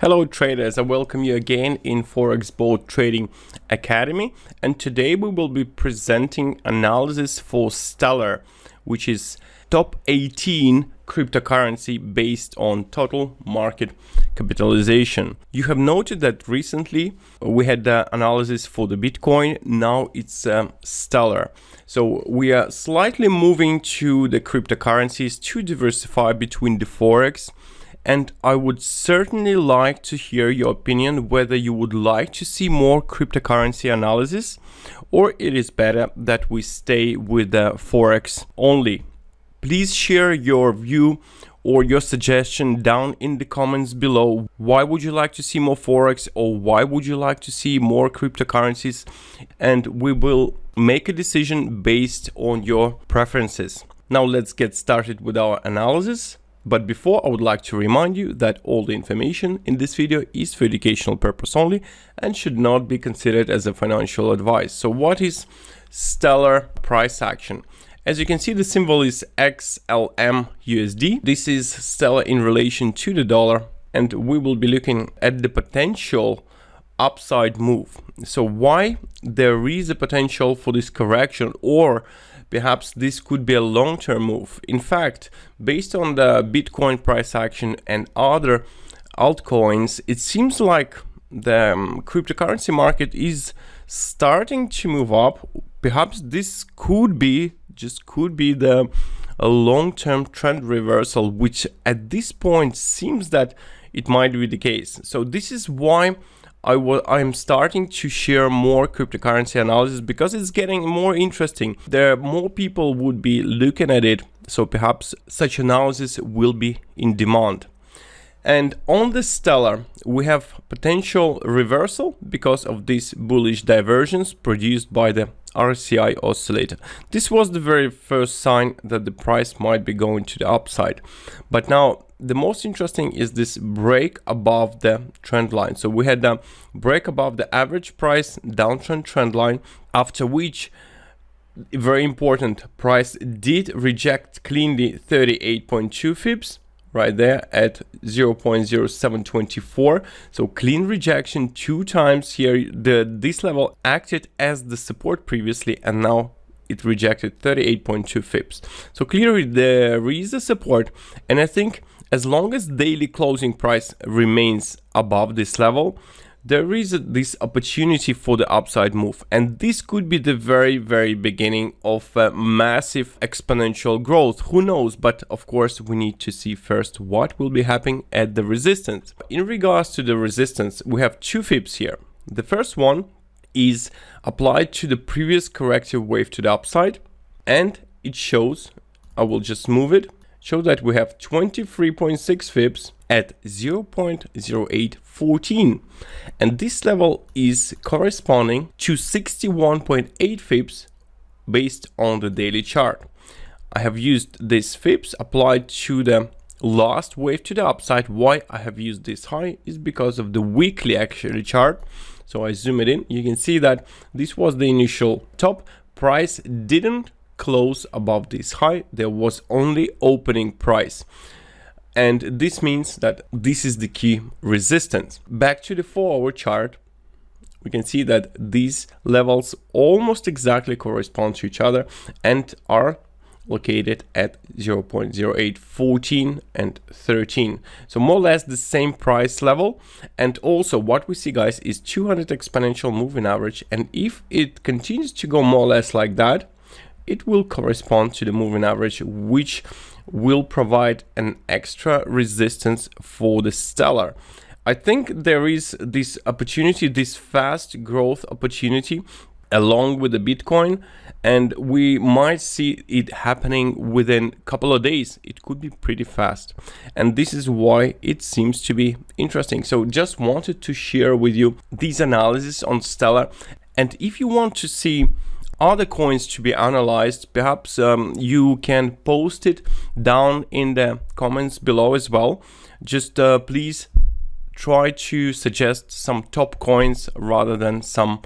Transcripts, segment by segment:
Hello traders, I welcome you again in Forex Board Trading Academy, and today we will be presenting analysis for Stellar, which is top 18 cryptocurrency based on total market capitalization. You have noted that recently we had the analysis for the Bitcoin, now it's Stellar. So we are slightly moving to the cryptocurrencies to diversify between the Forex. And I would certainly like to hear your opinion whether you would like to see more cryptocurrency analysis or it is better that we stay with the Forex only. Please share your view or your suggestion down in the comments below. Why would you like to see more Forex or why would you like to see more cryptocurrencies? And we will make a decision based on your preferences. Now let's get started with our analysis. But before, I would like to remind you that all the information in this video is for educational purpose only and should not be considered as a financial advice. So what is Stellar price action? As you can see, the symbol is XLMUSD. This is Stellar in relation to the dollar, and we will be looking at the potential upside move. So why there is a potential for this correction, or perhaps this could be a long-term move. In fact, based on the Bitcoin price action and other altcoins, it seems like the cryptocurrency market is starting to move up. Perhaps this could be a long-term trend reversal, which at this point seems that it might be the case. So this is why I'm starting to share more cryptocurrency analysis, because it's getting more interesting. There are more people would be looking at it, so perhaps such analysis will be in demand. And on the Stellar, we have potential reversal because of this bullish divergence produced by the RCI oscillator. This was the very first sign that the price might be going to the upside. But now the most interesting is this break above the trend line. So we had a break above the average price downtrend trend line, after which, very important, price did reject cleanly 38.2 Fips right there at 0.0724. So clean rejection two times here. This level acted as the support previously, and now it rejected 38.2 Fips. So clearly there is a support, and I think as long as daily closing price remains above this level, there is this opportunity for the upside move. And this could be the very beginning of a massive exponential growth. Who knows? But of course, we need to see first what will be happening at the resistance. In regards to the resistance, we have two Fips here. The first one is applied to the previous corrective wave to the upside, and it shows, I will just move it, show that we have 23.6 Fips at 0.0814, and this level is corresponding to 61.8 Fips based on the daily chart. I have used this Fips applied to the last wave to the upside. Why I have used this high is because of the weekly actually chart. So I zoom it in, you can see that this was the initial top. Price didn't close above this high, there was only opening price, and this means that this is the key resistance. Back to the 4-hour chart, we can see that these levels almost exactly correspond to each other and are located at 0.0814 and 13. So more or less the same price level. And also what we see, guys, is 200 exponential moving average, and if it continues to go more or less like that, it will correspond to the moving average, which will provide an extra resistance for the Stellar. I think there is this opportunity, this fast growth opportunity along with the Bitcoin, and we might see it happening within a couple of days. It could be pretty fast, and this is why it seems to be interesting. So just wanted to share with you these analysis on Stellar. And if you want to see other coins to be analyzed, perhaps you can post it down in the comments below as well. Just please try to suggest some top coins rather than some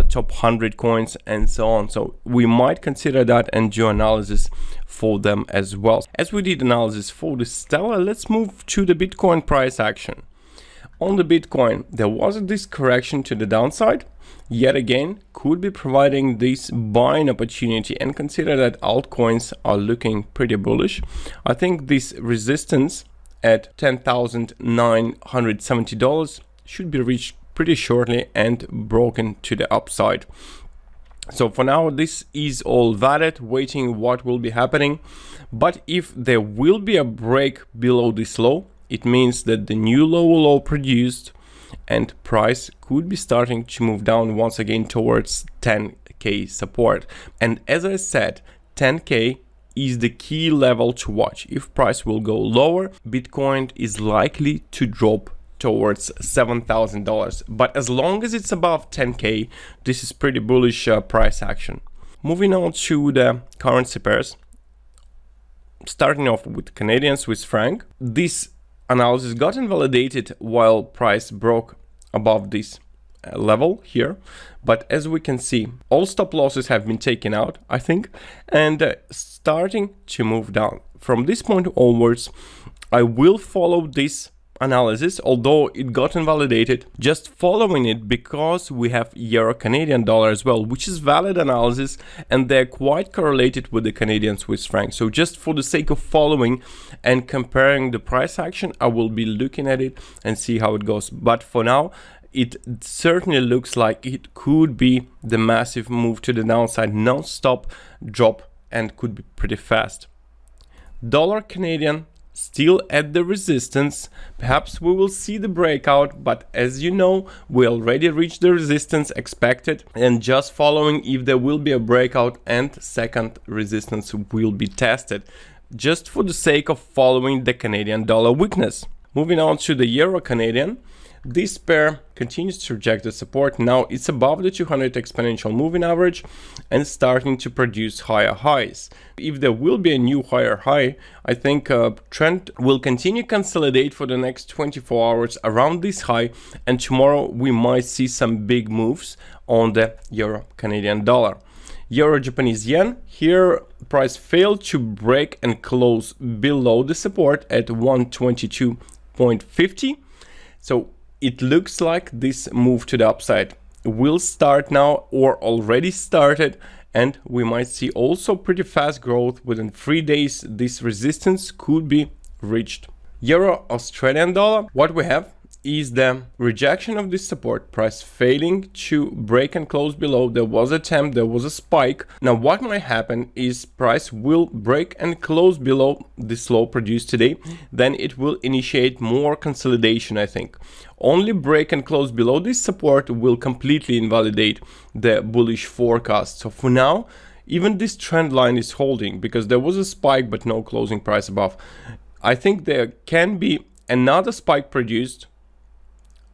top 100 coins and so on. So we might consider that and do analysis for them as well. As we did analysis for the Stellar, let's move to the Bitcoin price action. On the Bitcoin, there was this correction to the downside, yet again could be providing this buying opportunity, and consider that altcoins are looking pretty bullish. I think this resistance at $10,970 should be reached pretty shortly and broken to the upside. So for now, this is all valid, waiting what will be happening. But if there will be a break below this low, it means that the new low produced and price could be starting to move down once again towards 10K support. And as I said, 10K is the key level to watch. If price will go lower, Bitcoin is likely to drop towards $7,000. But as long as it's above 10K, this is pretty bullish price action. Moving on to the currency pairs, starting off with Canadian Swiss franc. This analysis got invalidated while price broke above this level here, but as we can see, all stop losses have been taken out, I think, and starting to move down. From this point onwards, I will follow this analysis, although it got invalidated, just following it because we have Euro Canadian dollar as well, which is valid analysis, and they're quite correlated with the Canadian Swiss franc. So just for the sake of following and comparing the price action, I will be looking at it and see how it goes. But for now, it certainly looks like it could be the massive move to the downside, non-stop drop, and could be pretty fast. Dollar Canadian still at the resistance. Perhaps we will see the breakout, but as you know, we already reached the resistance expected, and just following if there will be a breakout and second resistance will be tested, just for the sake of following the Canadian dollar weakness. Moving on to the Euro Canadian, this pair continues to reject the support. Now it's above the 200 exponential moving average and starting to produce higher highs. If there will be a new higher high, I think trend will continue consolidate for the next 24 hours around this high, and tomorrow we might see some big moves on the Euro Canadian dollar. Euro Japanese yen, here price failed to break and close below the support at 122.50. So it looks like this move to the upside will start now or already started, and we might see also pretty fast growth. Within 3 days, this resistance could be reached. Euro Australian dollar, what we have is the rejection of this support, price failing to break and close below. There was an attempt, there was a spike. Now what might happen is price will break and close below this low produced today, then it will initiate more consolidation. I think only break and close below this support will completely invalidate the bullish forecast. So for now, even this trend line is holding because there was a spike but no closing price above. I think there can be another spike produced,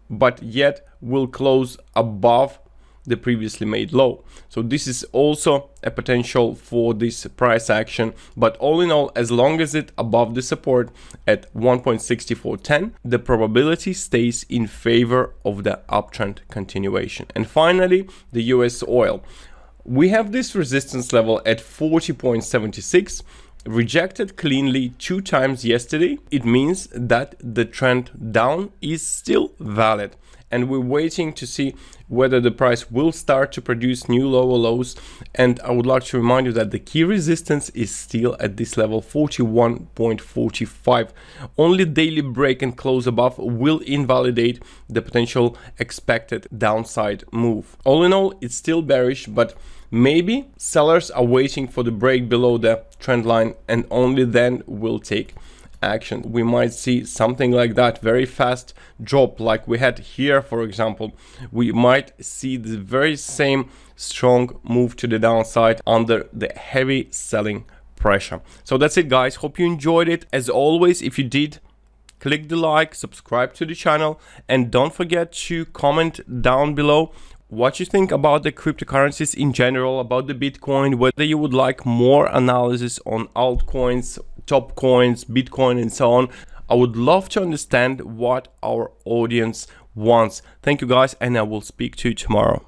but yet will close above the previously made low. So this is also a potential for this price action, but all in all, as long as it's above the support at 1.6410, the probability stays in favor of the uptrend continuation. And finally, the US oil. We have this resistance level at 40.76, rejected cleanly 2 times yesterday. It means that the trend down is still valid, and we're waiting to see whether the price will start to produce new lower lows. And I would like to remind you that the key resistance is still at this level, 41.45. Only daily break and close above will invalidate the potential expected downside move. All in all, it's still bearish, but maybe sellers are waiting for the break below the trend line and only then will take action. We might see something like that, very fast drop like we had here, for example. We might see the very same strong move to the downside under the heavy selling pressure. So that's it, guys. Hope you enjoyed it. As always, if you did, click the like, subscribe to the channel, and don't forget to comment down below what you think about the cryptocurrencies in general, about the Bitcoin, whether you would like more analysis on altcoins, top coins, Bitcoin, and so on. I would love to understand what our audience wants. Thank you, guys, and I will speak to you tomorrow.